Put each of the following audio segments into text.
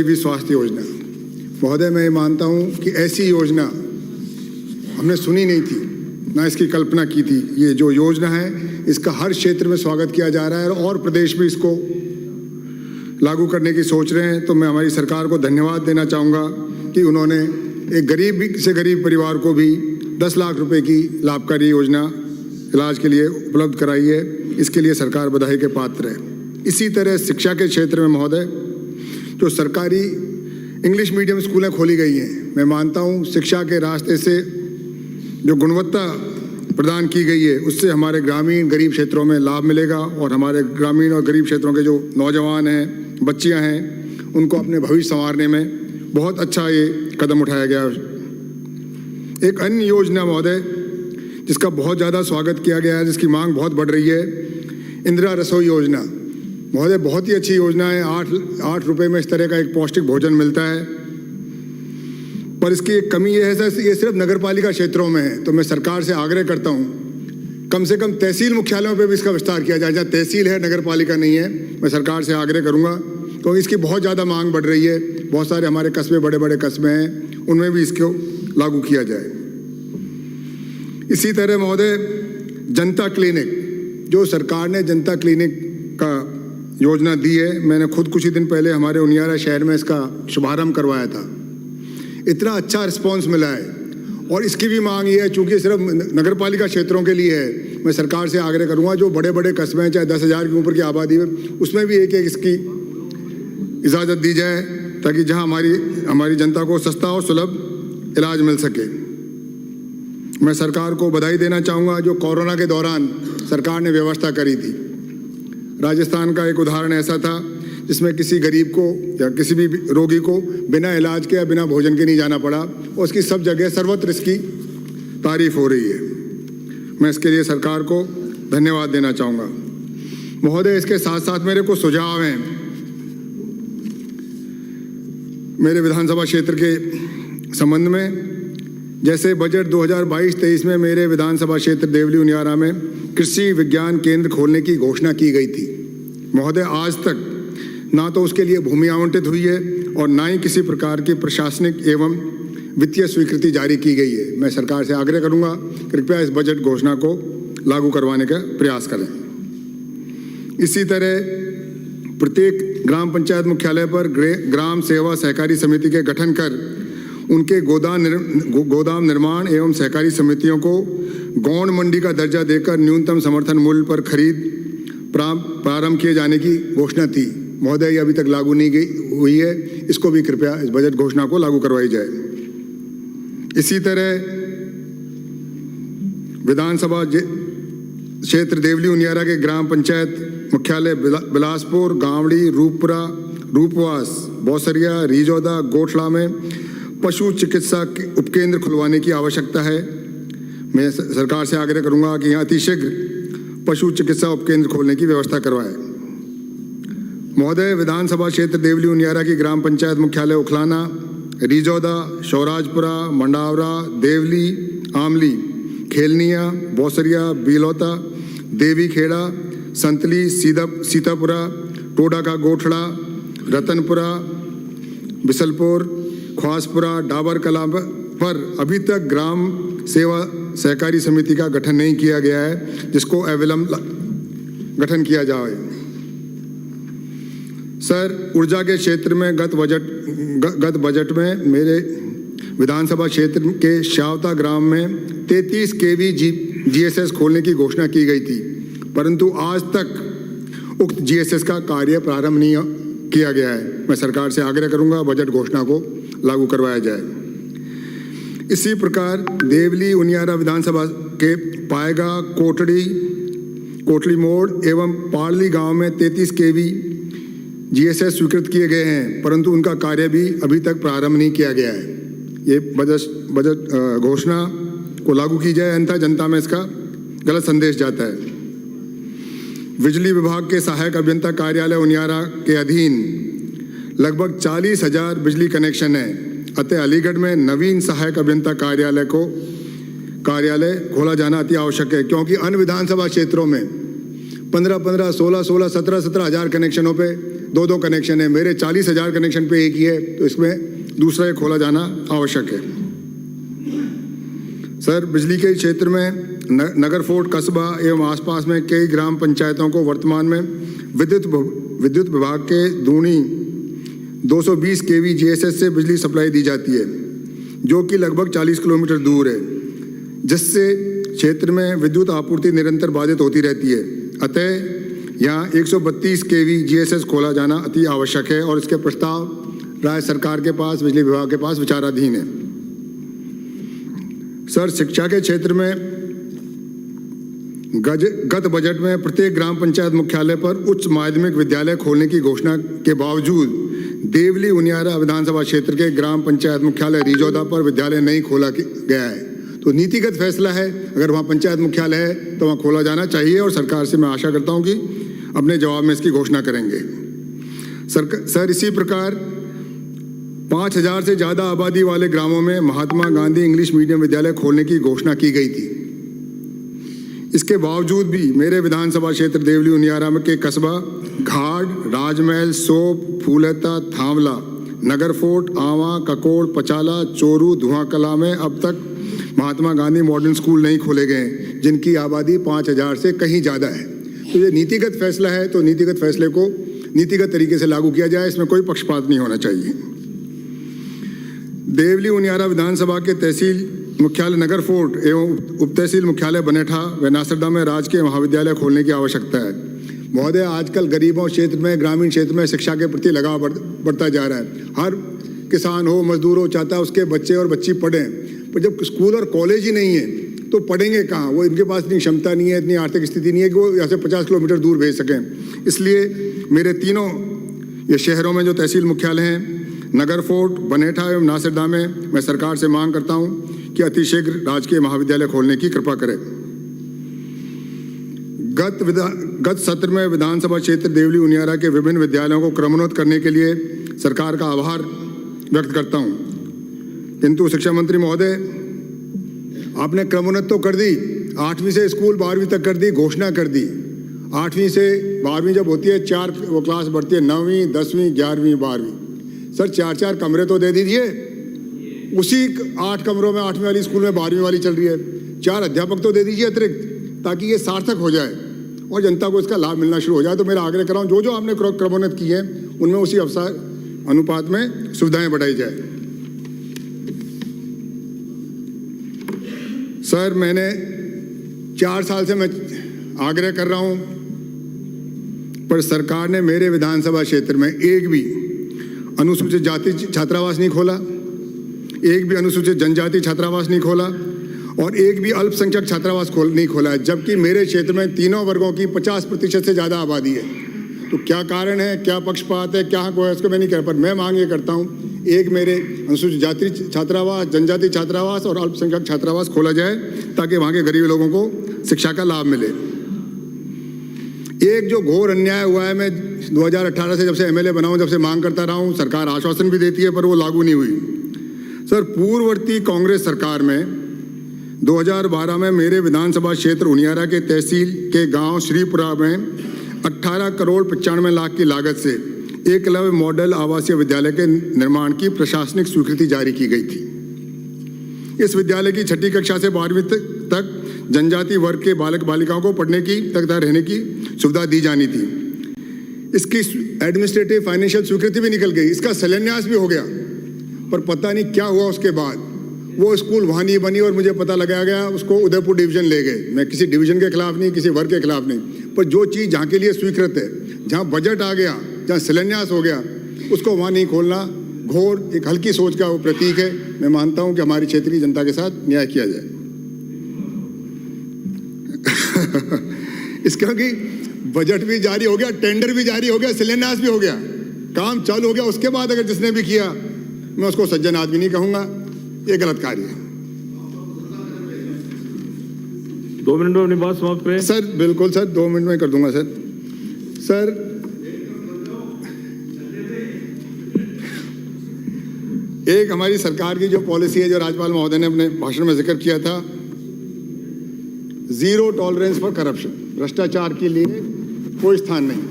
भी स्वास्थ्य योजना। महोदय, मैं मानता हूं कि ऐसी योजना हमने सुनी नहीं थी, ना इसकी कल्पना की थी। ये जो योजना है इसका हर क्षेत्र में स्वागत किया जा रहा है और प्रदेश भी इसको लागू करने की सोच रहे हैं। तो मैं हमारी सरकार को धन्यवाद देना चाहूँगा कि उन्होंने एक गरीब से गरीब परिवार को भी 10 लाख रुपए की लाभकारी योजना इलाज के लिए उपलब्ध कराई है। इसके लिए सरकार बधाई के पात्र है। इसी तरह शिक्षा के क्षेत्र में महोदय जो सरकारी इंग्लिश मीडियम स्कूलें खोली गई हैं, मैं मानता हूं शिक्षा के रास्ते से जो गुणवत्ता प्रदान की गई है उससे हमारे ग्रामीण गरीब क्षेत्रों में लाभ मिलेगा और हमारे ग्रामीण और गरीब क्षेत्रों के जो नौजवान हैं, बच्चियां हैं, उनको अपने भविष्य संवारने में बहुत अच्छा ये कदम उठाया गया। एक अन्य योजना महोदय जिसका बहुत ज़्यादा स्वागत किया गया है, जिसकी मांग बहुत बढ़ रही है, इंदिरा रसोई योजना। महोदय बहुत ही अच्छी योजना है। 8 रुपए में इस तरह का एक पौष्टिक भोजन मिलता है, पर इसकी एक कमी ये है सर, ये सिर्फ नगर पालिका क्षेत्रों में है। तो मैं सरकार से आग्रह करता हूँ कम से कम तहसील मुख्यालयों पे भी इसका विस्तार किया जाए। जहाँ तहसील है, नगर पालिका नहीं है, मैं सरकार से आग्रह करूँगा क्योंकि इसकी बहुत ज़्यादा मांग बढ़ रही है। बहुत सारे हमारे कस्बे, बड़े बड़े कस्बे हैं, उनमें भी इसको लागू किया जाए। इसी तरह महोदय जनता क्लिनिक, जो सरकार ने जनता क्लिनिक का योजना दी है, मैंने खुद कुछ ही दिन पहले हमारे उनियारा शहर में इसका शुभारंभ करवाया था। इतना अच्छा रिस्पांस मिला है और इसकी भी मांग ये है, चूंकि सिर्फ नगर पालिका क्षेत्रों के लिए है, मैं सरकार से आग्रह करूंगा जो बड़े बड़े कस्बे हैं, चाहे 10,000 के ऊपर की आबादी है, उसमें भी एक इसकी इजाज़त दी जाए ताकि जहां हमारी जनता को सस्ता और सुलभ इलाज मिल सके। मैं सरकार को बधाई देना चाहूँगा जो कोरोना के दौरान सरकार ने व्यवस्था करी थी। राजस्थान का एक उदाहरण ऐसा था जिसमें किसी गरीब को या किसी भी रोगी को बिना इलाज के या बिना भोजन के नहीं जाना पड़ा और उसकी सब जगह सर्वत्र इसकी तारीफ हो रही है। मैं इसके लिए सरकार को धन्यवाद देना चाहूँगा। महोदय इसके साथ साथ मेरे कुछ सुझाव हैं। मेरे विधानसभा क्षेत्र के संबंध में, जैसे बजट 2022-23 में मेरे विधानसभा क्षेत्र देवली उनियारा में कृषि विज्ञान केंद्र खोलने की घोषणा की गई थी। महोदय आज तक ना तो उसके लिए भूमि आवंटित हुई है और ना ही किसी प्रकार की प्रशासनिक एवं वित्तीय स्वीकृति जारी की गई है। मैं सरकार से आग्रह करूंगा कृपया इस बजट घोषणा को लागू करवाने का प्रयास करें। इसी तरह प्रत्येक ग्राम पंचायत मुख्यालय पर ग्राम सेवा सहकारी समिति के गठन कर उनके गोदाम निर्माण एवं सहकारी समितियों को गौण मंडी का दर्जा देकर न्यूनतम समर्थन मूल्य पर खरीद प्रारंभ किए जाने की घोषणा थी। महोदय ये अभी तक लागू नहीं हुई है, इसको भी कृपया इस बजट घोषणा को लागू करवाई जाए। इसी तरह विधानसभा क्षेत्र देवली उनियारा के ग्राम पंचायत मुख्यालय बिलासपुर, गांवड़ी, रूपपुरा, रूपवास, बौसरिया, रिजौदा, गोठला में पशु चिकित्सा उपकेंद्र खुलवाने की आवश्यकता है। मैं सरकार से आग्रह करूंगा कि यहाँ अतिशीघ्र पशु चिकित्सा उपकेंद्र खोलने की व्यवस्था करवाएं। महोदय विधानसभा क्षेत्र देवली उनियारा की ग्राम पंचायत मुख्यालय उखलाना, रिजौदा, शौराजपुरा, मंडावरा, देवली, आमली, खेलनिया, बौसरिया, बिलौता, देवी खेड़ा, संतली, सीतापुरा, टोडा का गोठड़ा, रतनपुरा, बिसलपुर, ख्वासपुरा, डाबर कला पर अभी तक ग्राम सेवा सहकारी समिति का गठन नहीं किया गया है, जिसको अविलंब गठन किया जाए। सर ऊर्जा के क्षेत्र में गत बजट में मेरे विधानसभा क्षेत्र के श्यावता ग्राम में 33 kV GSS खोलने की घोषणा की गई थी, परंतु आज तक उक्त GSS का कार्य प्रारंभ नहीं किया गया है। मैं सरकार से आग्रह करूंगा बजट घोषणा को लागू करवाया जाए। इसी प्रकार देवली उनियारा विधानसभा के पायगा, कोटली मोड़ एवं पाड़ली गांव में 33 kV GSS स्वीकृत किए गए हैं, परंतु उनका कार्य भी अभी तक प्रारंभ नहीं किया गया है। ये बजट घोषणा को लागू की जाए, अन्यथा जनता में इसका गलत संदेश जाता है। बिजली विभाग के सहायक अभियंता कार्यालय उनियारा के अधीन लगभग 40,000 बिजली कनेक्शन है, अतः अलीगढ़ में नवीन सहायक अभियंता कार्यालय खोला जाना अति आवश्यक है, क्योंकि अन्य विधानसभा क्षेत्रों में 15-15, 16-16, 17-17 हज़ार कनेक्शनों पे 2-2 कनेक्शन है, मेरे 40,000 कनेक्शन पे एक ही है, तो इसमें दूसरा एक खोला जाना आवश्यक है। सर, बिजली के क्षेत्र में नगर फोर्ट कस्बा एवं आसपास में कई ग्राम पंचायतों को वर्तमान में विद्युत विभाग के दूनी 220 kV GSS से बिजली सप्लाई दी जाती है, जो कि लगभग 40 किलोमीटर दूर है, जिससे क्षेत्र में विद्युत आपूर्ति निरंतर बाधित होती रहती है। अतः यहाँ 132 kV GSS खोला जाना अति आवश्यक है और इसके प्रस्ताव राज्य सरकार के पास, बिजली विभाग के पास विचाराधीन है। सर, शिक्षा के क्षेत्र में गत बजट में प्रत्येक ग्राम पंचायत मुख्यालय पर उच्च माध्यमिक विद्यालय खोलने की घोषणा के बावजूद देवली उनियारा विधानसभा क्षेत्र के ग्राम पंचायत मुख्यालय रिजौदा पर विद्यालय नहीं खोला गया है। तो नीतिगत फैसला है, अगर वहाँ पंचायत मुख्यालय है तो वहाँ खोला जाना चाहिए और सरकार से मैं आशा करता हूँ कि अपने जवाब में इसकी घोषणा करेंगे। सर, इसी प्रकार 5,000 से ज़्यादा आबादी वाले ग्रामों में महात्मा गांधी इंग्लिश मीडियम विद्यालय खोलने की घोषणा की गई थी। इसके बावजूद भी मेरे विधानसभा क्षेत्र देवली उनियारा में के कस्बा घाट, राजमहल, सोप, फूलता, थावला, नगर फोर्ट, आवा, ककोड़, पचाला, चोरू, धुआंकला में अब तक महात्मा गांधी मॉडर्न स्कूल नहीं खोले गए, जिनकी आबादी 5,000 से कहीं ज़्यादा है। तो ये नीतिगत फैसला है, तो नीतिगत फैसले को नीतिगत तरीके से लागू किया जाए, इसमें कोई पक्षपात नहीं होना चाहिए। देवली उनियारा विधानसभा के तहसील मुख्यालय नगर फोर्ट एवं उप तहसील मुख्यालय बनेठा व नासरदा में राजकीय महाविद्यालय खोलने की आवश्यकता है। महोदय, आजकल गरीबों क्षेत्र में, ग्रामीण क्षेत्र में शिक्षा के प्रति लगाव बढ़ता जा रहा है। हर किसान हो, मजदूर हो, चाहता है उसके बच्चे और बच्ची पढ़ें, पर जब स्कूल और कॉलेज ही नहीं है तो पढ़ेंगे कहाँ? वो इनके पास इतनी क्षमता नहीं है, इतनी आर्थिक स्थिति नहीं है कि वो यहाँ से 50 किलोमीटर दूर भेज सकें। इसलिए मेरे तीनों ये शहरों में जो तहसील मुख्यालय हैं, नगर फोर्ट, बनेठा एवं नासरदा में, मैं सरकार से मांग करता हूँ कि अतिशीघ्र राजकीय महाविद्यालय खोलने की कृपा करें। गत सत्र में विधानसभा क्षेत्र देवली उनियारा के विभिन्न विद्यालयों को क्रमोन्नत करने के लिए सरकार का आभार व्यक्त करता हूं, किंतु शिक्षा मंत्री महोदय, आपने क्रमोन्नत तो कर दी, 8वीं से स्कूल 12वीं तक कर दी, घोषणा कर दी। 8वीं से 12वीं जब होती है 4 वो क्लास बढ़ती है, 9वीं, 10वीं, 11वीं, 12वीं। सर, 4-4 कमरे तो दे दीजिए। उसी 8 कमरों में 8वीं वाली स्कूल में 12वीं वाली चल रही है, 4 अध्यापक तो दे दीजिए अतिरिक्त, ताकि ये सार्थक हो जाए और जनता को इसका लाभ मिलना शुरू हो जाए। तो मेरा आग्रह कर रहा हूँ, जो आपने क्रमोन्नत की है उनमें उसी अवसर अनुपात में सुविधाएं बढ़ाई जाए। सर, मैंने 4 साल से मैं आग्रह कर रहा हूं, पर सरकार ने मेरे विधानसभा क्षेत्र में एक भी अनुसूचित जाति छात्रावास नहीं खोला, एक भी अनुसूचित जनजाति छात्रावास नहीं खोला और एक भी अल्पसंख्यक छात्रावास नहीं खोला है, जबकि मेरे क्षेत्र में तीनों वर्गों की 50% से ज़्यादा आबादी है। तो क्या कारण है, क्या पक्षपात है, क्या कोई इसको मैं नहीं कर, पर मैं मांग ये करता हूँ, एक मेरे अनुसूचित जाति छात्रावास, जनजाति छात्रावास और अल्पसंख्यक छात्रावास खोला जाए, ताकि वहाँ के गरीब लोगों को शिक्षा का लाभ मिले। एक जो घोर अन्याय हुआ है, मैं 2018 से जब से MLA बना हूँ, जब से मांग करता रहा हूँ, सरकार आश्वासन भी देती है पर वो लागू नहीं हुई। सर, पूर्ववर्ती कांग्रेस सरकार में 2012 में मेरे विधानसभा क्षेत्र उनियारा के तहसील के गांव श्रीपुरा में 18 करोड़ 95 लाख की लागत से एकलव्य मॉडल आवासीय विद्यालय के निर्माण की प्रशासनिक स्वीकृति जारी की गई थी। इस विद्यालय की 6ठी कक्षा से 12वीं तक जनजाति वर्ग के बालक बालिकाओं को पढ़ने की तक रहने की सुविधा दी जानी थी। इसकी एडमिनिस्ट्रेटिव फाइनेंशियल स्वीकृति भी निकल गई, इसका शिलान्यास भी हो गया, पर पता नहीं क्या हुआ उसके बाद। वो स्कूल वहाँ नहीं बनी और मुझे पता लगाया गया, उसको उदयपुर डिवीजन ले गए। मैं किसी डिवीजन के खिलाफ नहीं, किसी वर्ग के खिलाफ नहीं, पर जो चीज़ जहाँ के लिए स्वीकृत है, जहाँ बजट आ गया, जहाँ शिलान्यास हो गया, उसको वहाँ नहीं खोलना घोर एक हल्की सोच का वो प्रतीक है। मैं मानता हूँ कि हमारी क्षेत्रीय जनता के साथ न्याय किया जाए। इसका कि बजट भी जारी हो गया, टेंडर भी जारी हो गया, शिलान्यास भी हो गया, काम चालू हो गया, उसके बाद अगर जिसने भी किया मैं उसको सज्जन आदमी नहीं कहूंगा, ये गलत कार्य है। 2 मिनट में अपनी बात समाप्त करें। सर बिल्कुल सर, 2 मिनट में कर दूंगा सर। सर एक हमारी सरकार की जो पॉलिसी है, जो राज्यपाल महोदय ने अपने भाषण में जिक्र किया था, 0 टॉलरेंस फॉर करप्शन, भ्रष्टाचार के लिए कोई स्थान नहीं।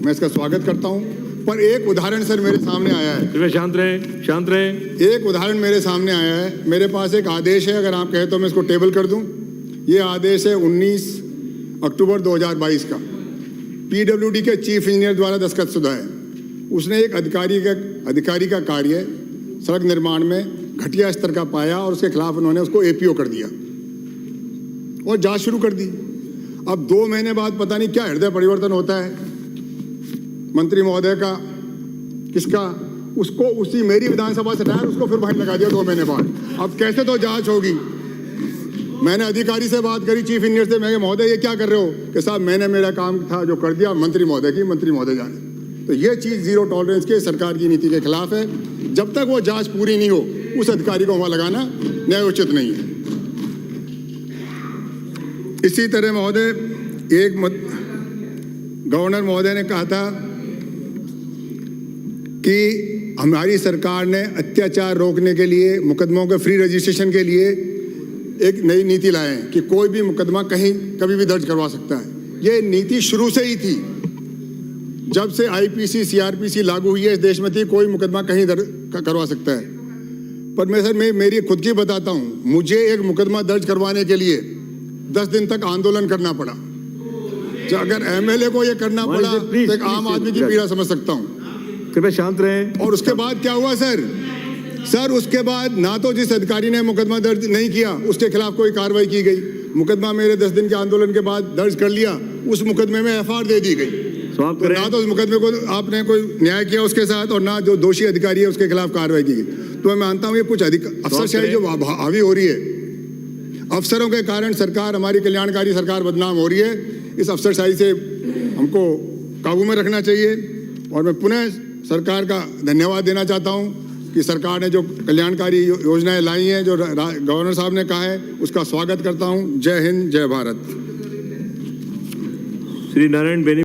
मैं इसका स्वागत करता हूं। पर एक उदाहरण सर मेरे सामने आया है, कृपया शांत रहें, शांत रहें। एक उदाहरण मेरे सामने आया है। मेरे पास एक आदेश है, अगर आप कहें तो मैं इसको टेबल कर दूं। ये आदेश है 19 अक्टूबर 2022 का, पीडब्ल्यूडी के चीफ इंजीनियर द्वारा दस्तखत शुदा है। उसने एक अधिकारी का कार्य सड़क निर्माण में घटिया स्तर का पाया और उसके खिलाफ उन्होंने उसको एपीओ कर दिया और जांच शुरू कर दी। अब 2 महीने बाद पता नहीं क्या हृदय परिवर्तन होता है मंत्री महोदय का, किसका, उसको उसी मेरी विधानसभा से हटाया, उसको फिर वहीं लगा दिया 2 महीने बाद। अब कैसे तो जांच होगी। मैंने अधिकारी से बात करी, चीफ इंजीनियर से, मैं महोदय ये क्या कर रहे हो, कि साहब मैंने मेरा काम था जो कर दिया, मंत्री महोदय जाने। तो ये चीज जीरो टॉलरेंस के सरकार की नीति के खिलाफ है। जब तक वो जांच पूरी नहीं हो उस अधिकारी को वहां लगाना न्यायोचित नहीं है। इसी तरह महोदय गवर्नर महोदय ने कहा था कि हमारी सरकार ने अत्याचार रोकने के लिए, मुकदमों के फ्री रजिस्ट्रेशन के लिए एक नई नीति लाए हैं कि कोई भी मुकदमा कहीं कभी भी दर्ज करवा सकता है। ये नीति शुरू से ही थी, जब से आईपीसी सीआरपीसी लागू हुई है इस देश में थी, कोई मुकदमा कहीं दर्ज करवा सकता है। पर मैं मेरी खुद की बताता हूं, मुझे एक मुकदमा दर्ज करवाने के लिए 10 दिन तक आंदोलन करना पड़ा। अगर एमएलए को ये करना पड़ा तो एक आम आदमी की पीड़ा समझ सकता हूं। कृपया शांत रहें। और उसके बाद क्या हुआ सर, उसके बाद ना तो जिस अधिकारी ने मुकदमा दर्ज नहीं किया उसके खिलाफ कोई कार्रवाई की गई। मुकदमा मेरे 10 दिन के आंदोलन के बाद दर्ज कर लिया, उस मुकदमे में एफआईआर दे दी गई। समाप्त तो करें। ना तो उस मुकदमे को आपने कोई न्याय किया उसके साथ, और ना जो दोषी अधिकारी है उसके खिलाफ कार्रवाई की गई। तो मैं मानता हूं ये कुछ अफसरशाही जो हावी हो रही है, अफसरों के कारण सरकार, हमारी कल्याणकारी सरकार बदनाम हो रही है। इस अफसरशाही से हमको काबू में रखना चाहिए। और मैं पुनः सरकार का धन्यवाद देना चाहता हूं कि सरकार ने जो कल्याणकारी योजनाएं लाई हैं, जो गवर्नर साहब ने कहा है, उसका स्वागत करता हूं। जय हिंद, जय भारत। श्री नारायण बेनी।